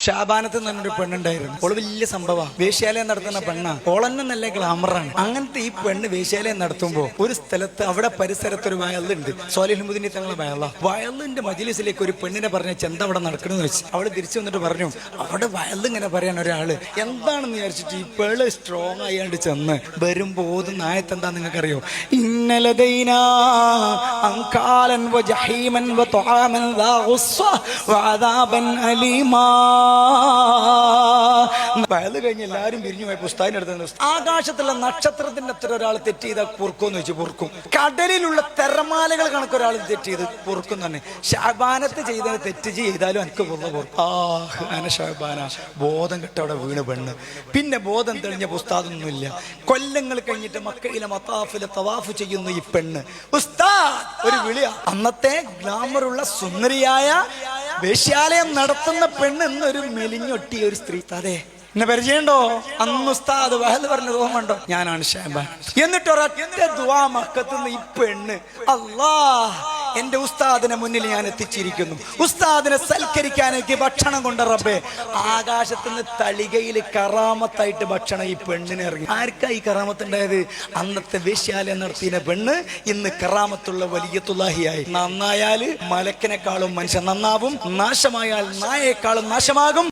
ഷാബാനത്ത് എന്നൊരു പെണ്ണുണ്ടായിരുന്നു. ഓള് വലിയ സംഭവമാണ്. വേശ്യാലയം നടത്തുന്ന പെണ്ണ. ഓളന്നെ നല്ല ഗ്ലാമറാണ്. അങ്ങനത്തെ ഈ പെണ്ണ് വേശ്യാലയം നടത്തുമ്പോൾ ഒരു സ്ഥലത്ത് അവിടെ പരിസരത്ത് ഒരു വയലുണ്ട്. സ്വാലിഹുദ്ദീൻ തങ്ങളെ വയലിന്റെ മജ്‌ലിസിലേക്ക് ഒരു പെണ്ണിനെ പറഞ്ഞ ചെന്ത അവിടെ നടക്കണമെന്ന് വെച്ച് അവള് തിരിച്ചു വന്നിട്ട് പറഞ്ഞു, അവിടെ വയലിങ്ങനെ പറയാൻ ഒരാള് എന്താണെന്ന് വിചാരിച്ചിട്ട് ഈ പേള് സ്ട്രോങ് ആയാണ്ട് ചെന്ന് വരുമ്പോ ഓതുന്ന ആയത്ത് എന്താ നിങ്ങൾക്കറിയോ? ഇന്നലദൈനാ അൻകാലൻ വജഹീമൻ വതആമൻ ദാ ഗുസ്സ വഅദാബൻ അലീമാ. വയല് കഴിഞ്ഞ് എല്ലാവരും പിരിഞ്ഞു പോയ പുസ്തകം എടുത്ത ആകാശത്തുള്ള നക്ഷത്രത്തിന്റെ അത്ര ഒരാൾ തെറ്റ് ചെയ്താൽ പൊറുക്കുമെന്ന് വെച്ച് പൊറുക്കും. കടലിലുള്ള തിരമാലകൾ കണക്കൊരാൾ തെറ്റ് ചെയ്ത് പൊറുക്കും തന്നെ. ഷാബാനത്ത് ചെയ്ത തെറ്റ് ചെയ്താലും എനിക്ക് പൊറുക്കും. ഷാബാന ബോധം കെട്ട അവിടെ വീണ് പെണ്ണ്. പിന്നെ ബോധം തെളിഞ്ഞ പുസ്തകമൊന്നുമില്ല. കൊല്ലങ്ങൾ കഴിഞ്ഞിട്ട് മക്കയിലെ മത്താഫിലെ തവാഫ് ചെയ്യുന്ന ഈ പെണ്ണ് ഉസ്താദ് ഒരു വിളിയാ. അന്നത്തെ ഗ്ലാമറുള്ള സുന്ദരിയായ വേശ്യാലയം നടത്തുന്ന പെണ്ണ് എന്നൊരു മെലിഞ്ഞൊട്ടിയ ഒരു സ്ത്രീ. അതെ, എന്നെ പരിചയമുണ്ടോ? അന്ന് ഉസ്താദ് വഹല് പറഞ്ഞ ഓർമ്മയുണ്ടോ? ഞാനാണ് ഷാബാൻ. എന്നിട്ട് ഒരൊറ്റ ദുആ മക്കത്തുനിന്ന് ഈ പെണ്ണ്, അല്ലാഹ് എന്റെ ഉസ്താദിനെ മുന്നിൽ ഞാൻ എത്തിച്ചിരിക്കുന്നു. ഉസ്താദിനെ സൽക്കരിക്കാൻ എനിക്ക് ഭക്ഷണം കൊണ്ട് റബ്ബേ. ആകാശത്തുനിന്ന് തളികയിൽ കറാമത്തായിട്ട് ഭക്ഷണം ഈ പെണ്ണിനെ ഇറങ്ങി. ആർക്കാ ഈ കറാമത്തുണ്ടായത്? അന്നത്തെ വേശ്യാലയം നടത്തിയ പെണ്ണ് ഇന്ന് കറാമത്തുള്ള വലിയത്തുല്ലാഹിയായി. നന്നായാല് മലക്കിനെക്കാളും മനുഷ്യൻ നന്നാവും, നാശമായാൽ നായേക്കാളും നാശമാകും.